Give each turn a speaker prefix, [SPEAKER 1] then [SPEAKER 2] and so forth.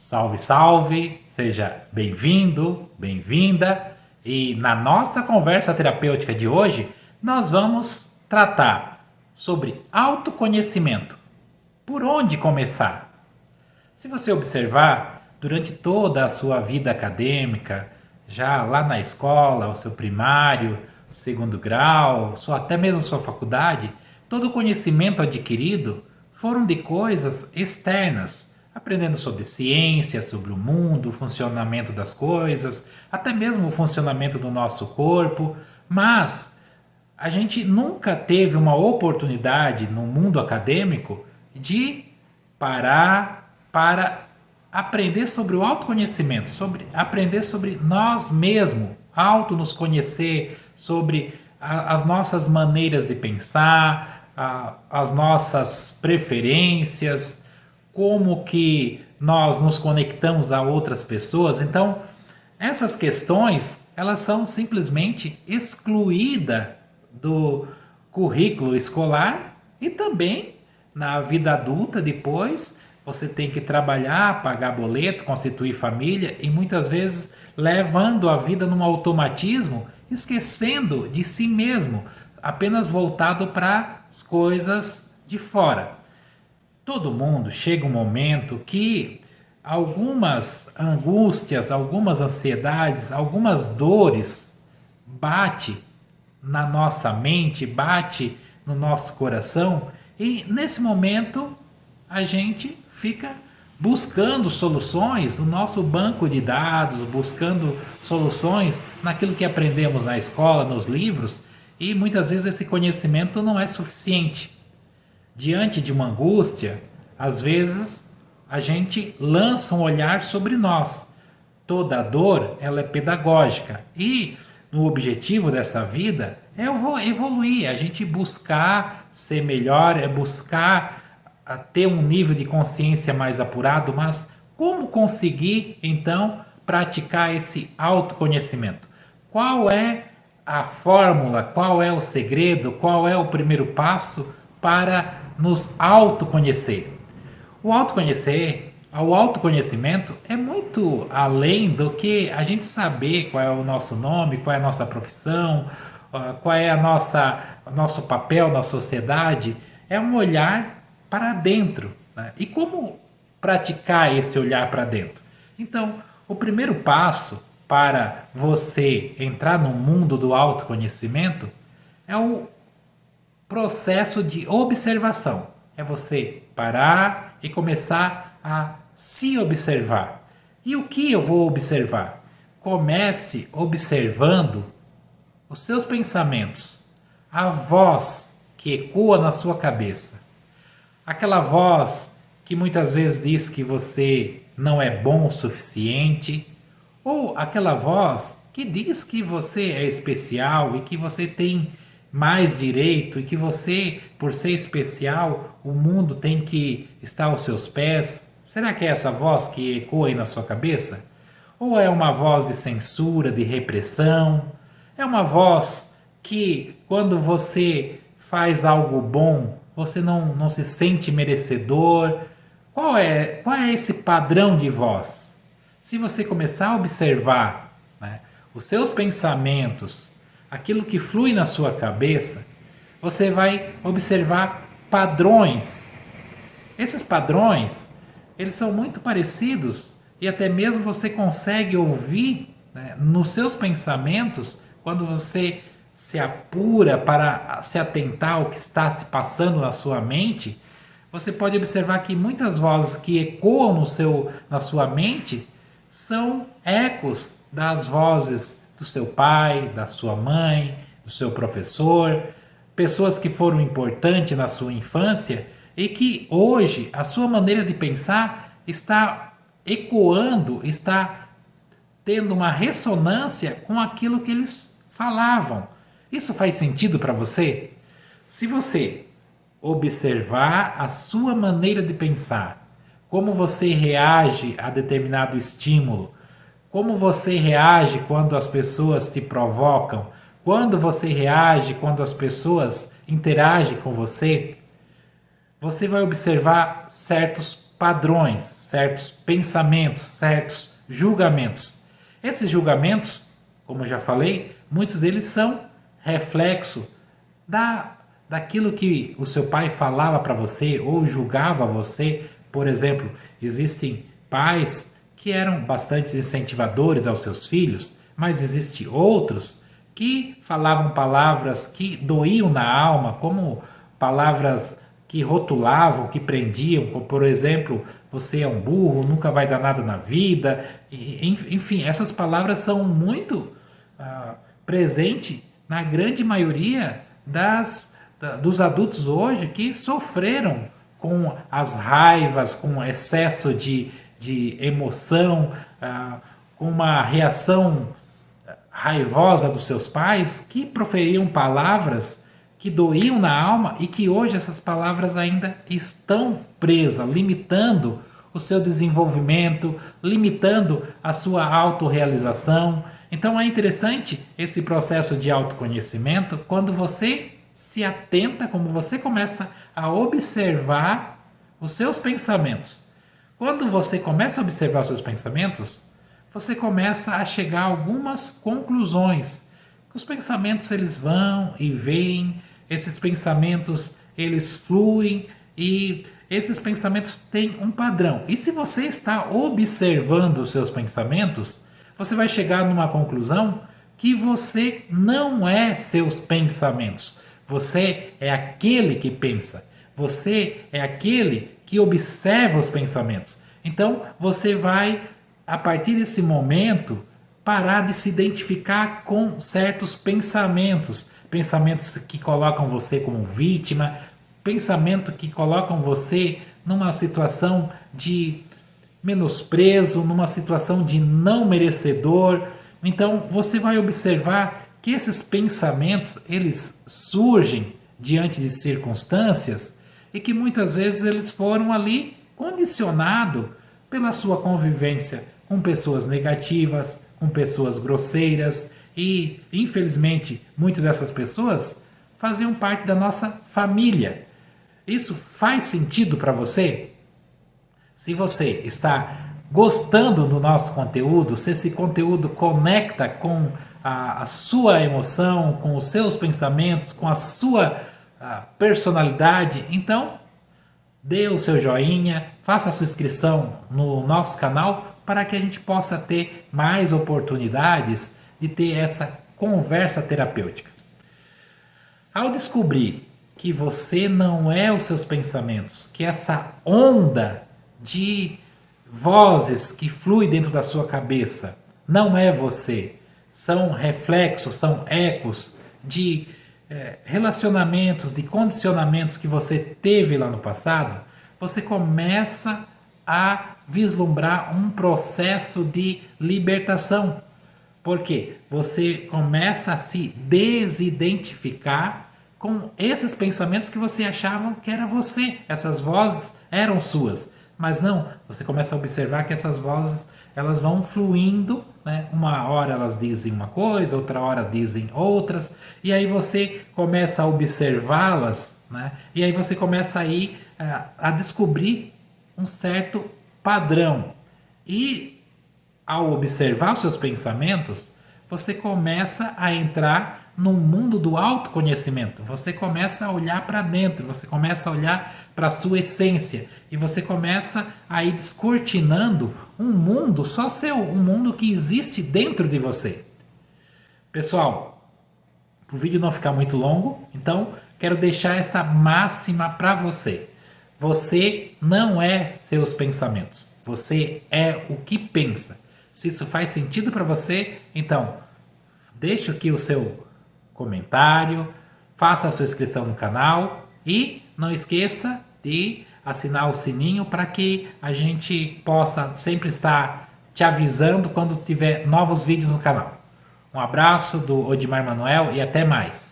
[SPEAKER 1] Salve, salve! Seja bem-vindo, bem-vinda. E na nossa conversa terapêutica de hoje, nós vamos tratar sobre autoconhecimento. Por onde começar? Se você observar, durante toda a sua vida acadêmica, já lá na escola, o seu primário, o segundo grau, até mesmo sua faculdade, todo o conhecimento adquirido foram de coisas externas, aprendendo sobre ciência, sobre o mundo, o funcionamento das coisas, até mesmo o funcionamento do nosso corpo, mas a gente nunca teve uma oportunidade no mundo acadêmico de parar para aprender sobre o autoconhecimento, sobre aprender sobre nós mesmos, auto nos conhecer, sobre as nossas maneiras de pensar, as nossas preferências, como que nós nos conectamos a outras pessoas. Então, essas questões, elas são simplesmente excluídas do currículo escolar e também na vida adulta depois você tem que trabalhar, pagar boleto, constituir família e muitas vezes levando a vida num automatismo, esquecendo de si mesmo, apenas voltado para as coisas de fora. Todo mundo chega um momento que algumas angústias, algumas ansiedades, algumas dores bate na nossa mente, bate no nosso coração e nesse momento a gente fica buscando soluções no nosso banco de dados, buscando soluções naquilo que aprendemos na escola, nos livros, e muitas vezes esse conhecimento não é suficiente. Diante de uma angústia, às vezes a gente lança um olhar sobre nós. Toda dor, ela é pedagógica e no objetivo dessa vida é evoluir, a gente buscar ser melhor, é buscar ter um nível de consciência mais apurado, mas como conseguir então praticar esse autoconhecimento? Qual é a fórmula, qual é o segredo, qual é o primeiro passo para nos autoconhecer? O autoconhecimento é muito além do que a gente saber qual é o nosso nome, qual é a nossa profissão, qual é o nosso papel na sociedade. É um olhar para dentro, né? E como praticar esse olhar para dentro? Então, o primeiro passo para você entrar no mundo do autoconhecimento é o processo de observação. É você parar e começar a se observar. E o que eu vou observar? Comece observando os seus pensamentos, a voz que ecoa na sua cabeça. Aquela voz que muitas vezes diz que você não é bom o suficiente, ou aquela voz que diz que você é especial e que você tem mais direito e que você, por ser especial, o mundo tem que estar aos seus pés. Será que é essa voz que ecoa aí na sua cabeça? Ou é uma voz de censura, de repressão? É uma voz que, quando você faz algo bom, você não se sente merecedor? Qual é esse padrão de voz? Se você começar a observar, né, os seus pensamentos, aquilo que flui na sua cabeça, você vai observar padrões. Esses padrões, eles são muito parecidos e até mesmo você consegue ouvir, né, nos seus pensamentos quando você se apura para se atentar ao que está se passando na sua mente. Você pode observar que muitas vozes que ecoam na sua mente são ecos das vozes do seu pai, da sua mãe, do seu professor, pessoas que foram importantes na sua infância e que hoje a sua maneira de pensar está ecoando, está tendo uma ressonância com aquilo que eles falavam. Isso faz sentido para você? Se você observar a sua maneira de pensar, como você reage a determinado estímulo, como você reage quando as pessoas te provocam, quando você reage quando as pessoas interagem com você, você vai observar certos padrões, certos pensamentos, certos julgamentos. Esses julgamentos, como eu já falei, muitos deles são reflexo daquilo que o seu pai falava para você ou julgava você. Por exemplo, existem pais que eram bastante incentivadores aos seus filhos, mas existem outros que falavam palavras que doíam na alma, como palavras que rotulavam, que prendiam, como por exemplo, você é um burro, nunca vai dar nada na vida. Enfim, essas palavras são muito presentes na grande maioria dos adultos hoje que sofreram com as raivas, com o excesso de emoção, com uma reação raivosa dos seus pais, que proferiam palavras que doíam na alma e que hoje essas palavras ainda estão presas, limitando o seu desenvolvimento, limitando a sua autorrealização. Então é interessante esse processo de autoconhecimento quando você se atenta, como você começa a observar os seus pensamentos. Quando você começa a observar os seus pensamentos, você começa a chegar a algumas conclusões. Os pensamentos eles vão e vêm, esses pensamentos eles fluem e esses pensamentos têm um padrão. E se você está observando os seus pensamentos, você vai chegar numa conclusão que você não é seus pensamentos. Você é aquele que pensa. Você é aquele que observa os pensamentos. Então você vai, a partir desse momento, parar de se identificar com certos pensamentos. Pensamentos que colocam você como vítima, pensamento que colocam você numa situação de menosprezo, numa situação de não merecedor. Então você vai observar que esses pensamentos eles surgem diante de circunstâncias e que muitas vezes eles foram ali condicionados pela sua convivência com pessoas negativas, com pessoas grosseiras e, infelizmente, muitas dessas pessoas faziam parte da nossa família. Isso faz sentido para você? Se você está gostando do nosso conteúdo, se esse conteúdo conecta com a sua emoção, com os seus pensamentos, com a sua personalidade, então dê o seu joinha, faça a sua inscrição no nosso canal para que a gente possa ter mais oportunidades de ter essa conversa terapêutica. Ao descobrir que você não é os seus pensamentos, que essa onda de vozes que flui dentro da sua cabeça não é você, são reflexos, são ecos de relacionamentos, de condicionamentos que você teve lá no passado, você começa a vislumbrar um processo de libertação. Porque você começa a se desidentificar com esses pensamentos que você achava que era você. Essas vozes eram suas. Mas não, você começa a observar que essas vozes elas vão fluindo, né? Uma hora elas dizem uma coisa, outra hora dizem outras, e aí você começa a observá-las, né? E aí você começa aí a descobrir um certo padrão. E ao observar os seus pensamentos, você começa a entrar no mundo do autoconhecimento. Você começa a olhar para dentro, você começa a olhar para a sua essência e você começa a ir descortinando um mundo só seu, um mundo que existe dentro de você. Pessoal, o vídeo não ficar muito longo, então quero deixar essa máxima para você. Você não é seus pensamentos, você é o que pensa. Se isso faz sentido para você, então deixe aqui o seu comentário, faça a sua inscrição no canal e não esqueça de assinar o sininho para que a gente possa sempre estar te avisando quando tiver novos vídeos no canal. Um abraço do Odimar Manuel e até mais.